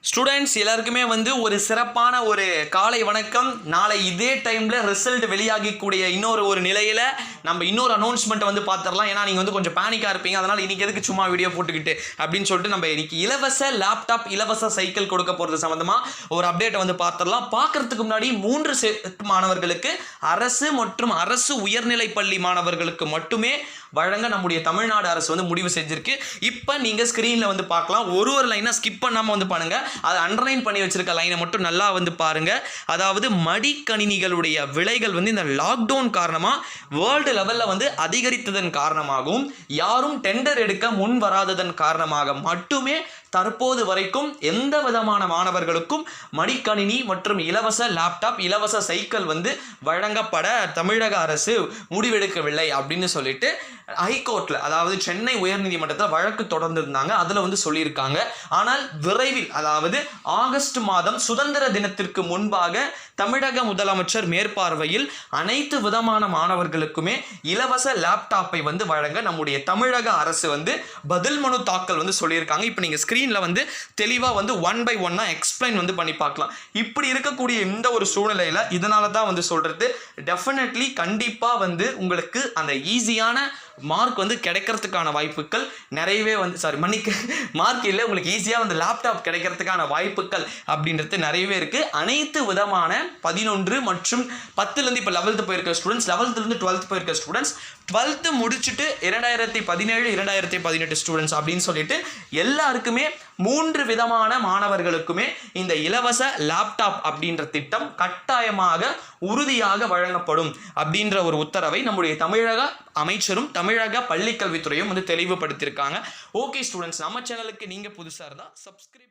Students எல்லாருக்குமே ஒரு சிறப்பான ஒரு காலை வணக்கம். நாளை இதே டைமில் ரிசல்ட் வெளியாகக்கூடிய இன்னொரு நிலையில் நம்ம இன்னொரு அனௌன்ஸ்மெண்ட் பார்த்துடலாம். ஏன்னா நீங்கள் கொஞ்சம் பேனிக்காக இருப்பீங்க. அதனால் இன்றைக்கி எதுக்கு சும்மா வீடியோ போட்டுக்கிட்டு அப்படின்னு சொல்லிட்டு நம்ம இன்றைக்கி இலவச லேப்டாப் இலவச சைக்கிள் கொடுக்க போகிறது சம்மந்தமாக ஒரு அப்டேட்டை பார்த்துடலாம். பார்க்குறதுக்கு முன்னாடி 3 செட் மாணவர்களுக்கு அரசு மற்றும் அரசு உயர்நிலை பள்ளி மாணவர்களுக்கு மட்டுமே வழங்க நம்முடைய தமிழ்நாடு அரசு முடிவு செஞ்சிருக்கு. இப்போ நீங்கள் ஸ்க்ரீனில் பார்க்கலாம். ஒரு லைனை ஸ்கிப் பண்ணாமல் பாருங்க. அதை அண்டர்லைன் பண்ணி வச்சிருக்க லைனை மட்டும் நல்லா பாருங்க. அதாவது மடிக்கணினிகளுடைய விலைகள் இந்த லாக்டவுன் காரணமாக வேர்ல்டு லெவலில் அதிகரித்ததன் காரணமாகவும் யாரும் டெண்டர் எடுக்க முன் வராததன் காரணமாக மட்டுமே தற்போது வரைக்கும் எந்த விதமான மாணவர்களுக்கும் மடிக்கணினி மற்றும் இலவச லேப்டாப் இலவச சைக்கிள் வழங்கப்பட தமிழக அரசு முடிவெடுக்கவில்லை அப்படின்னு சொல்லிட்டு ஹைகோர்ட்ல, அதாவது சென்னை உயர்நீதிமன்றத்தில் வழக்கு தொடர்ந்திருந்தாங்க. அதில் சொல்லியிருக்காங்க. ஆனால் விரைவில், அதாவது ஆகஸ்ட் மாதம் சுதந்திர தினத்திற்கு முன்பாக தமிழக முதலமைச்சர் மேற்பார்வையில் அனைத்து விதமான மாணவர்களுக்குமே இலவச லேப்டாப்பை வழங்க நம்முடைய தமிழக அரசு பதில் மனு தாக்கல் சொல்லியிருக்காங்க. இப்போ நீங்கள் ஸ்க்ரீனில் தெளிவாக 1 by 1 எக்ஸ்பிளைன் பண்ணி பார்க்கலாம். இப்படி இருக்கக்கூடிய இந்த ஒரு சூழ்நிலையில் இதனால தான் சொல்கிறது, டெஃபினெட்லி கண்டிப்பாக உங்களுக்கு அந்த ஈஸியான மார்க் கிடைக்கிறதுக்கான வாய்ப்புகள் நிறையவே மார்க் இல்லை, உங்களுக்கு ஈஸியாக லேப்டாப் கிடைக்கிறதுக்கான வாய்ப்புகள் அப்படின்றது நிறையவே இருக்குது. அனைத்து விதமான 11 மற்றும் 10லேருந்து இப்போ 11th போயிருக்க ஸ்டூடெண்ட்ஸ், 11th 12th போயிருக்க ஸ்டூடெண்ட்ஸ், 12th முடிச்சுட்டு 2017 2018 ஸ்டூடெண்ட்ஸ் அப்படின்னு சொல்லிட்டு எல்லாருக்குமே 3 விதமான மாணவர்களுக்குமே இந்த இலவச லேப்டாப் அப்படின்ற திட்டம் கட்டாயமாக உறுதியாக வழங்கப்படும் அப்படின்ற ஒரு உத்தரவை நம்முடைய தமிழக அமைச்சரும் தமிழக பள்ளிக்கல்வித்துறையும் தெளிவுபடுத்தியிருக்காங்க. ஓகே ஸ்டூடெண்ட்ஸ், நம்ம சேனலுக்கு நீங்கள் புதுசாக இருந்தால் சப்ஸ்கிரைப்